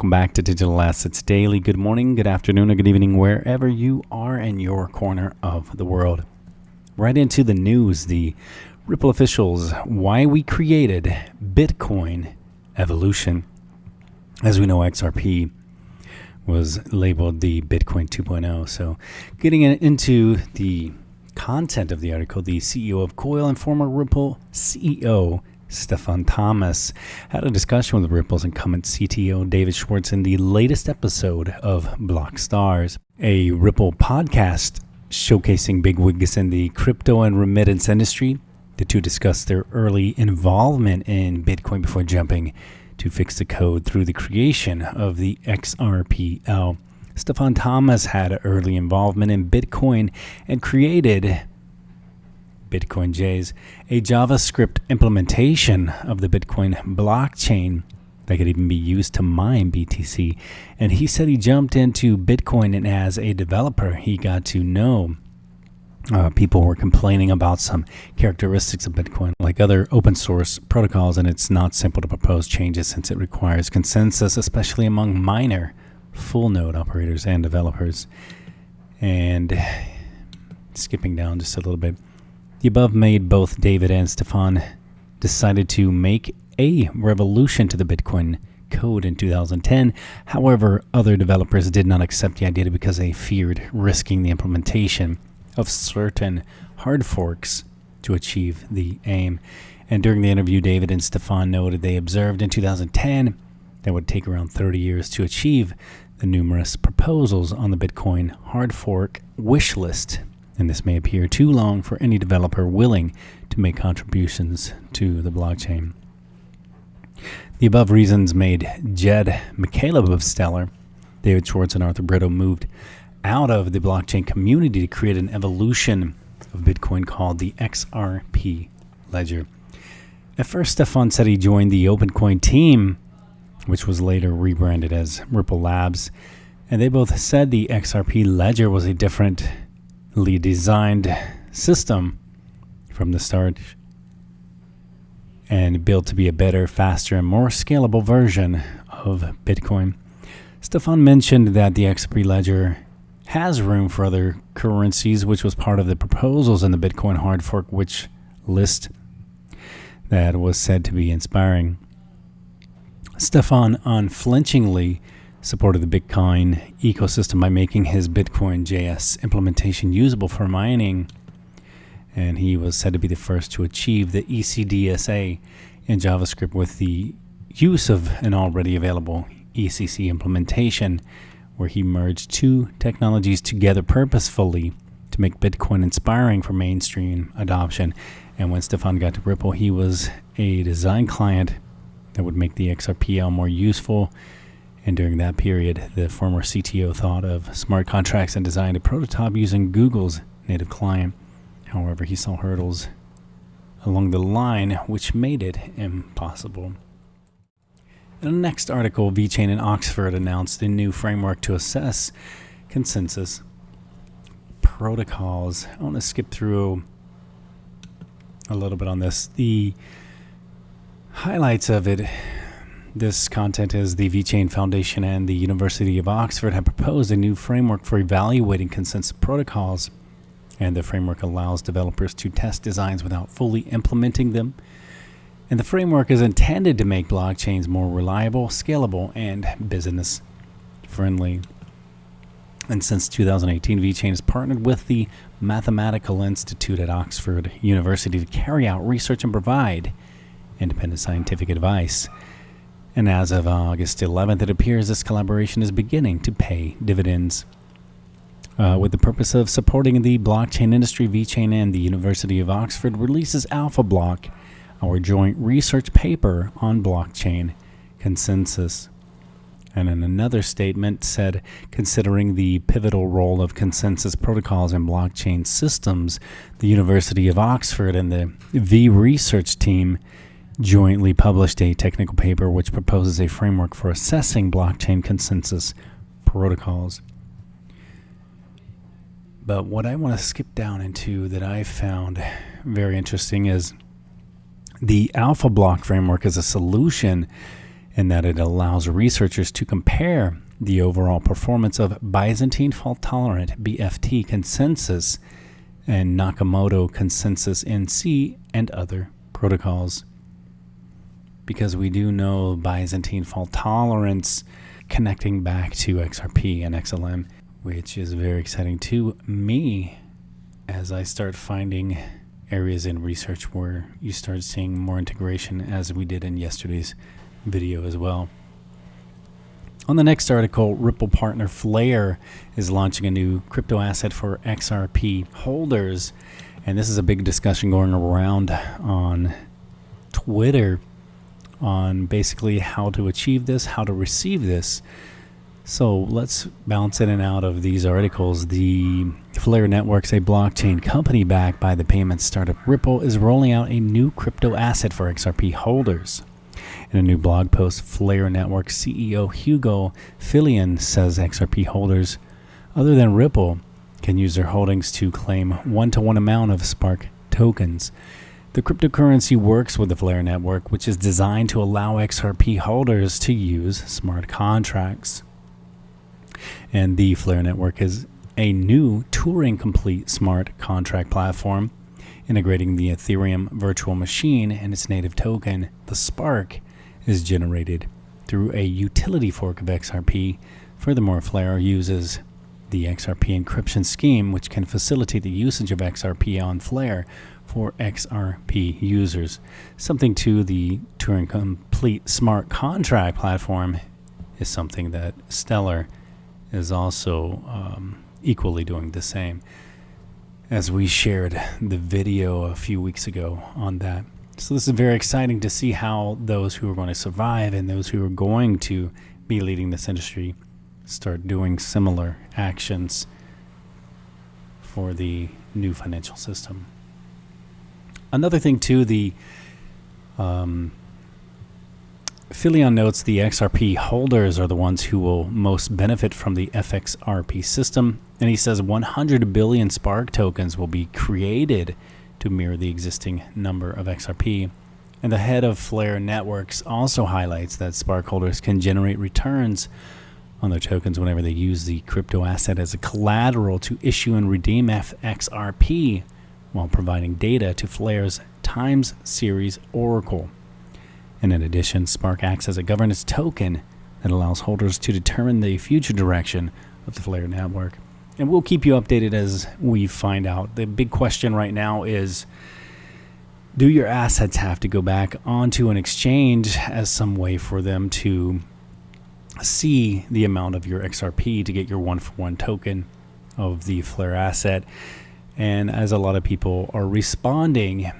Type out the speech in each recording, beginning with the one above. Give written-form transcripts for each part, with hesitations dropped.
welcome back to Digital Assets Daily. Good morning, good afternoon, or good evening, wherever you are in your corner of the world. Right into the news, the Ripple officials, why we created Bitcoin evolution. As we know, XRP was labeled the Bitcoin 2.0. So getting into the content of the article, the CEO of Coil and former Ripple CEO Stefan Thomas had a discussion with Ripple's incumbent CTO David Schwartz in the latest episode of Block Stars, a Ripple podcast showcasing bigwigs in the crypto and remittance industry. The two discussed their early involvement in Bitcoin before jumping to fix the code through the creation of the XRPL. Stefan Thomas had early involvement in Bitcoin and created Bitcoin J's, a JavaScript implementation of the Bitcoin blockchain that could even be used to mine BTC. And he said he jumped into Bitcoin, and as a developer, he got to know people were complaining about some characteristics of Bitcoin, like other open source protocols, and it's not simple to propose changes since it requires consensus, especially among minor full node operators and developers. And skipping down just a little bit, the above made both David and Stefan decided to make a revolution to the Bitcoin code in 2010. However, other developers did not accept the idea because they feared risking the implementation of certain hard forks to achieve the aim. And during the interview, David and Stefan noted they observed in 2010 that it would take around 30 years to achieve the numerous proposals on the Bitcoin hard fork wish list. And this may appear too long for any developer willing to make contributions to the blockchain. The above reasons made Jed McCaleb of Stellar, David Schwartz, and Arthur Brito moved out of the blockchain community to create an evolution of Bitcoin called the XRP ledger. At first, Stefan said he joined the OpenCoin team, which was later rebranded as Ripple Labs, and they both said the XRP ledger was a differently designed system from the start and built to be a better, faster, and more scalable version of Bitcoin. Stefan mentioned that the XRP ledger has room for other currencies, which was part of the proposals in the Bitcoin hard fork wish list that was said to be inspiring. Stefan unflinchingly supported the Bitcoin ecosystem by making his Bitcoin JS implementation usable for mining, and he was said to be the first to achieve the ECDSA in JavaScript with the use of an already available ECC implementation, where he merged two technologies together purposefully to make Bitcoin inspiring for mainstream adoption. And when Stefan got to Ripple, he was a design client that would make the XRPL more useful. And during that period, the former CTO thought of smart contracts and designed a prototype using Google's native client. However, he saw hurdles along the line, which made it impossible. In the next article, Vechain and Oxford announced a new framework to assess consensus protocols. I want to skip through a little bit on this. The highlights of it, this content is the Vechain Foundation and the University of Oxford have proposed a new framework for evaluating consensus protocols, and the framework allows developers to test designs without fully implementing them. And the framework is intended to make blockchains more reliable, scalable, and business-friendly. And since 2018, Vechain has partnered with the Mathematical Institute at Oxford University to carry out research and provide independent scientific advice. And as of August 11th, it appears this collaboration is beginning to pay dividends. With the purpose of supporting the blockchain industry, Vechain and the University of Oxford releases Alpha Block, our joint research paper on blockchain consensus. And in another statement said, considering the pivotal role of consensus protocols in blockchain systems, the University of Oxford and the V Research team jointly published a technical paper which proposes a framework for assessing blockchain consensus protocols. But what I want to skip down into that I found very interesting is the Alpha Block framework as a solution and that it allows researchers to compare the overall performance of Byzantine fault-tolerant BFT consensus and Nakamoto consensus NC and other protocols. Because we do know Byzantine fault tolerance connecting back to XRP and XLM, which is very exciting to me as I start finding areas in research where you start seeing more integration, as we did in yesterday's video as well. On the next article, Ripple partner Flair is launching a new crypto asset for XRP holders. And this is a big discussion going around on Twitter on basically how to achieve this, how to receive this. So let's bounce in and out of these articles. The Flair Networks, a blockchain company backed by the payment startup Ripple, is rolling out a new crypto asset for XRP holders. In a new blog post, Flair Network CEO Hugo Filion says XRP holders, other than Ripple, can use their holdings to claim one-to-one amount of Spark tokens. The cryptocurrency works with the Flair Network, which is designed to allow XRP holders to use smart contracts. And the Flair Network is a new Turing-complete smart contract platform, integrating the Ethereum virtual machine and its native token, the Spark, is generated through a utility fork of XRP. Furthermore, Flair uses the XRP encryption scheme, which can facilitate the usage of XRP on Flair for XRP users. Something to the Turing Complete smart contract platform is something that Stellar is also equally doing the same, as we shared the video a few weeks ago on that. So this is very exciting to see how those who are going to survive and those who are going to be leading this industry start doing similar actions for the new financial system. Another thing too, the Filion notes the XRP holders are the ones who will most benefit from the FXRP system, and he says 100 billion Spark tokens will be created to mirror the existing number of XRP. And the head of Flair Networks also highlights that Spark holders can generate returns on their tokens whenever they use the crypto asset as a collateral to issue and redeem FXRP while providing data to Flair's Times Series Oracle. And in addition, Spark acts as a governance token that allows holders to determine the future direction of the Flair network. And we'll keep you updated as we find out. The big question right now is, do your assets have to go back onto an exchange as some way for them to see the amount of your XRP to get your one-for-one token of the Flair asset? And as a lot of people are responding,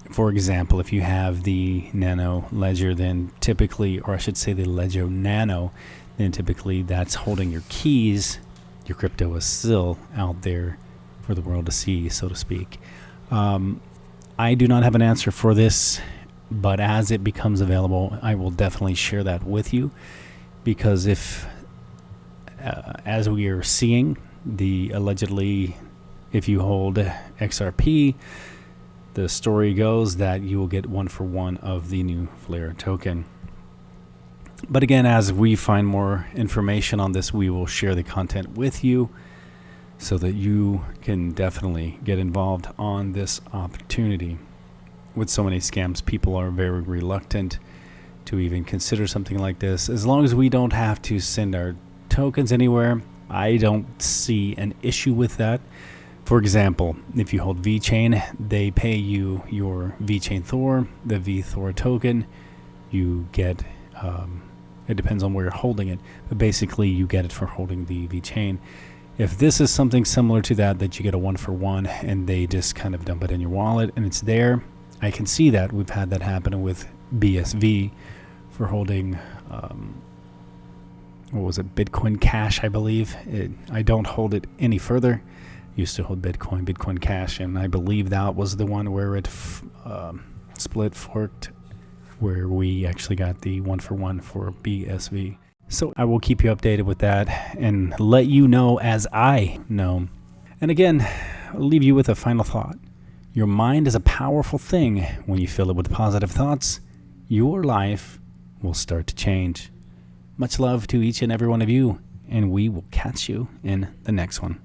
for example, if you have the Nano Ledger, then typically, or I should say the Ledger Nano, then typically that's holding your keys. Your crypto is still out there for the world to see, so to speak. I do not have an answer for this, but as it becomes available, I will definitely share that with you, because if, as we are seeing, the allegedly, if you hold XRP, the story goes that you will get one-for-one of the new Flair token. But again, as we find more information on this, we will share the content with you so that you can definitely get involved on this opportunity. With so many scams, people are very reluctant to even consider something like this. As long as we don't have to send our tokens anywhere, I don't see an issue with that. For example, if you hold Vechain, they pay you your Vechain Thor, the VThor token. You get, it depends on where you're holding it, but basically you get it for holding the Vechain. If this is something similar to that, that you get a one-for-one and they just kind of dump it in your wallet and it's there, I can see that. We've had that happen with BSV for holding, what was it, Bitcoin Cash, I believe. I don't hold it any further. Used to hold Bitcoin Cash, and I believe that was the one where it split forked, where we actually got the one-for-one for BSV. So I will keep you updated with that and let you know as I know. And again, I'll leave you with a final thought. Your mind is a powerful thing. When you fill it with positive thoughts, your life will start to change. Much love to each and every one of you, and we will catch you in the next one.